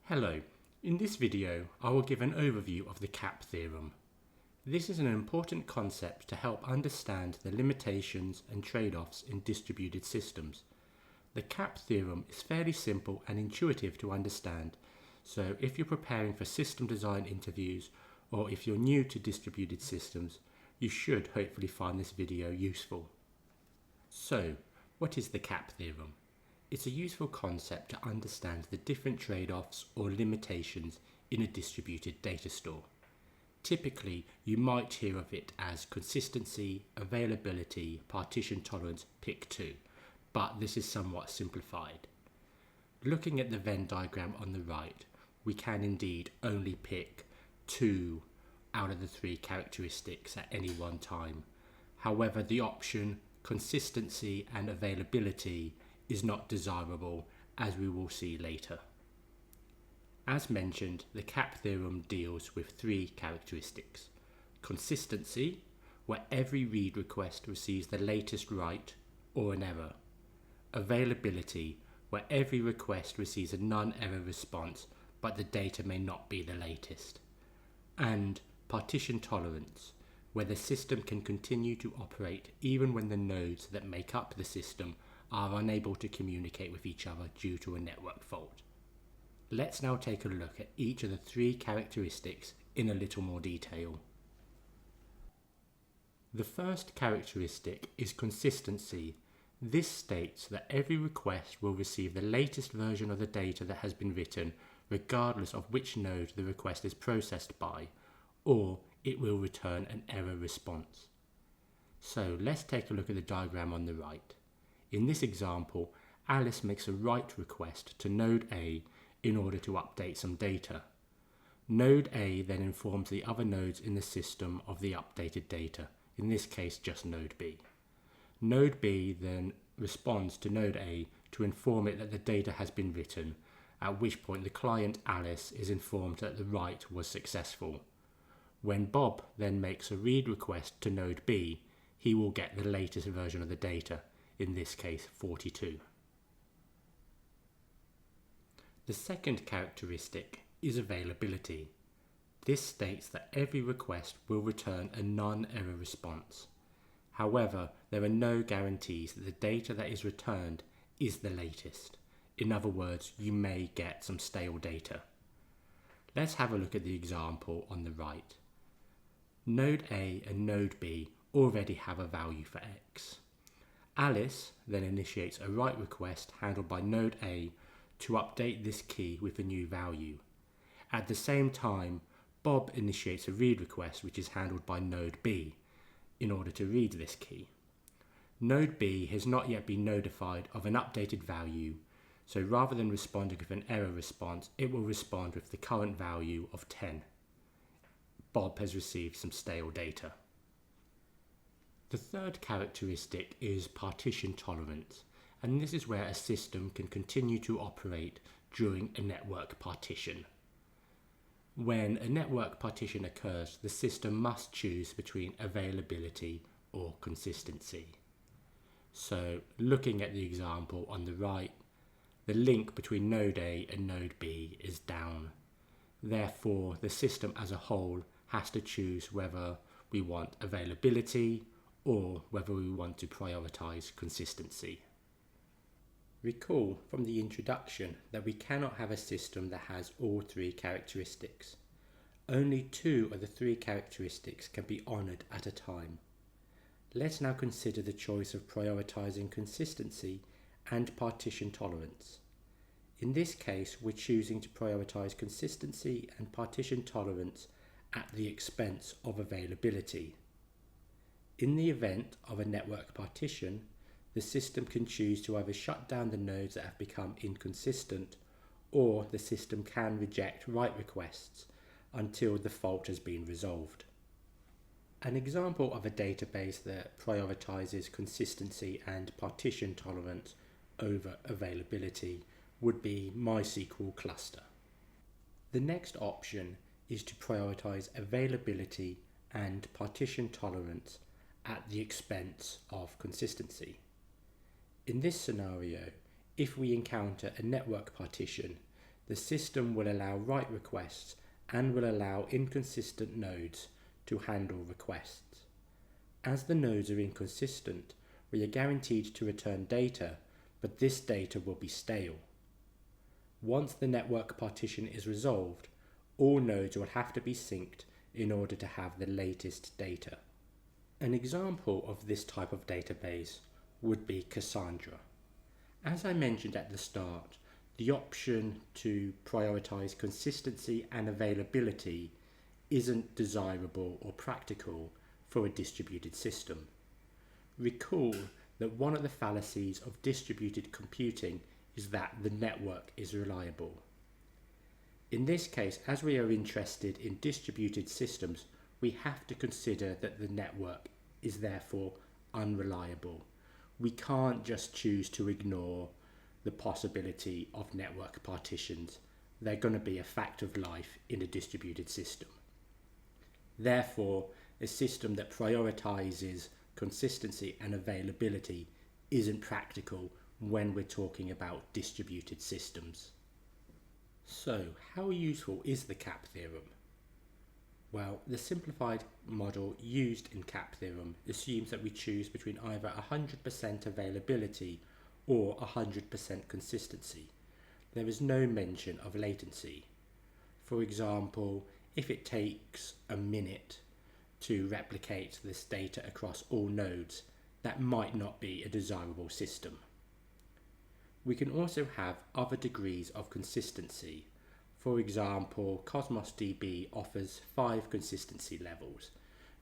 Hello, in this video I will give an overview of the CAP theorem. This is an important concept to help understand the limitations and trade-offs in distributed systems. The CAP theorem is fairly simple and intuitive to understand, so if you're preparing for system design interviews or if you're new to distributed systems, you should hopefully find this video useful. So, what is the CAP theorem? It's a useful concept to understand the different trade-offs or limitations in a distributed data store. Typically, you might hear of it as consistency, availability, partition tolerance, pick 2, but this is somewhat simplified. Looking at the Venn diagram on the right, we can indeed only pick 2 out of the 3 characteristics at any one time. However, the option consistency and availability is not desirable, as we will see later. As mentioned, the CAP theorem deals with 3 characteristics. Consistency, where every read request receives the latest write or an error. Availability, where every request receives a non-error response, but the data may not be the latest. And partition tolerance, where the system can continue to operate even when the nodes that make up the system are unable to communicate with each other due to a network fault. Let's now take a look at each of the 3 characteristics in a little more detail. The first characteristic is consistency. This states that every request will receive the latest version of the data that has been written, regardless of which node the request is processed by, or it will return an error response. So let's take a look at the diagram on the right. In this example, Alice makes a write request to node A in order to update some data. Node A then informs the other nodes in the system of the updated data, in this case just node B. Node B then responds to node A to inform it that the data has been written, at which point the client Alice is informed that the write was successful. When Bob then makes a read request to node B, he will get the latest version of the data, in this case 42. The second characteristic is availability. This states that every request will return a non-error response. However, there are no guarantees that the data that is returned is the latest. In other words, you may get some stale data. Let's have a look at the example on the right. Node A and node B already have a value for X. Alice then initiates a write request handled by node A to update this key with a new value. At the same time, Bob initiates a read request which is handled by node B in order to read this key. Node B has not yet been notified of an updated value, so rather than responding with an error response, it will respond with the current value of 10. Bob has received some stale data. The third characteristic is partition tolerance, and this is where a system can continue to operate during a network partition. When a network partition occurs, the system must choose between availability or consistency. So, looking at the example on the right, the link between node A and node B is down. Therefore, the system as a whole has to choose whether we want availability or whether we want to prioritize consistency. Recall from the introduction that we cannot have a system that has all 3 characteristics. Only 2 of the 3 characteristics can be honored at a time. Let's now consider the choice of prioritizing consistency and partition tolerance. In this case, we're choosing to prioritize consistency and partition tolerance at the expense of availability. In the event of a network partition, the system can choose to either shut down the nodes that have become inconsistent, or the system can reject write requests until the fault has been resolved. An example of a database that prioritizes consistency and partition tolerance over availability would be MySQL cluster. The next option is to prioritize availability and partition tolerance at the expense of consistency. In this scenario, if we encounter a network partition, The system will allow write requests and will allow inconsistent nodes to handle requests. As the nodes are inconsistent, we are guaranteed to return data, but this data will be stale. Once the network partition is resolved, all nodes will have to be synced in order to have the latest data. An example of this type of database would be Cassandra. As I mentioned at the start, the option to prioritize consistency and availability isn't desirable or practical for a distributed system. Recall that one of the fallacies of distributed computing is that the network is reliable. In this case, as we are interested in distributed systems, we have to consider that the network is therefore unreliable. We can't just choose to ignore the possibility of network partitions. They're going to be a fact of life in a distributed system. Therefore, a system that prioritizes consistency and availability isn't practical when we're talking about distributed systems. So, how useful is the CAP theorem? Well, the simplified model used in CAP theorem assumes that we choose between either 100% availability or 100% consistency. There is no mention of latency. For example, if it takes a minute to replicate this data across all nodes, that might not be a desirable system. We can also have other degrees of consistency. For example, Cosmos DB offers 5 consistency levels,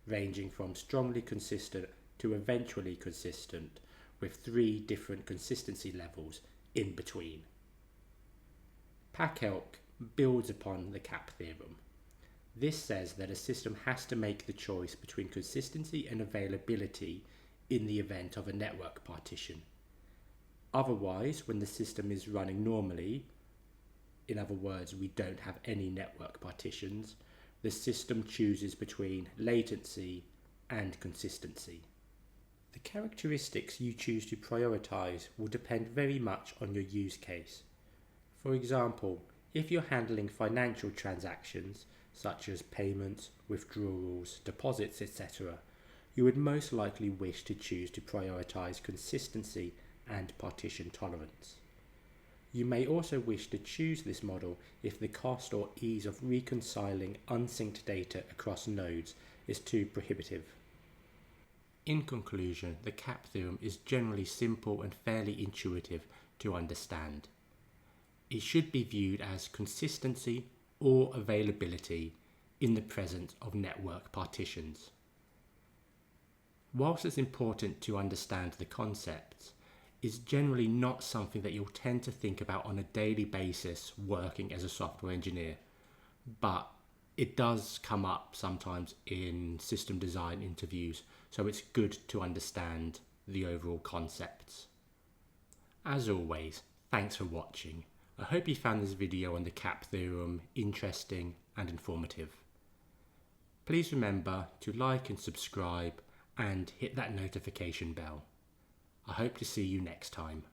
ranging from strongly consistent to eventually consistent, with 3 different consistency levels in between. PACELC builds upon the CAP theorem. This says that a system has to make the choice between consistency and availability in the event of a network partition. Otherwise, when the system is running normally, in other words, we don't have any network partitions, the system chooses between latency and consistency. The characteristics you choose to prioritize will depend very much on your use case. For example, if you're handling financial transactions, such as payments, withdrawals, deposits, etc., you would most likely wish to choose to prioritize consistency and partition tolerance. You may also wish to choose this model if the cost or ease of reconciling unsynced data across nodes is too prohibitive. In conclusion, the CAP theorem is generally simple and fairly intuitive to understand. It should be viewed as consistency or availability in the presence of network partitions. Whilst it's important to understand the concepts, it's generally not something that you'll tend to think about on a daily basis working as a software engineer, but it does come up sometimes in system design interviews, so it's good to understand the overall concepts. As always, thanks for watching. I hope you found this video on the CAP theorem interesting and informative. Please remember to like and subscribe and hit that notification bell. I hope to see you next time.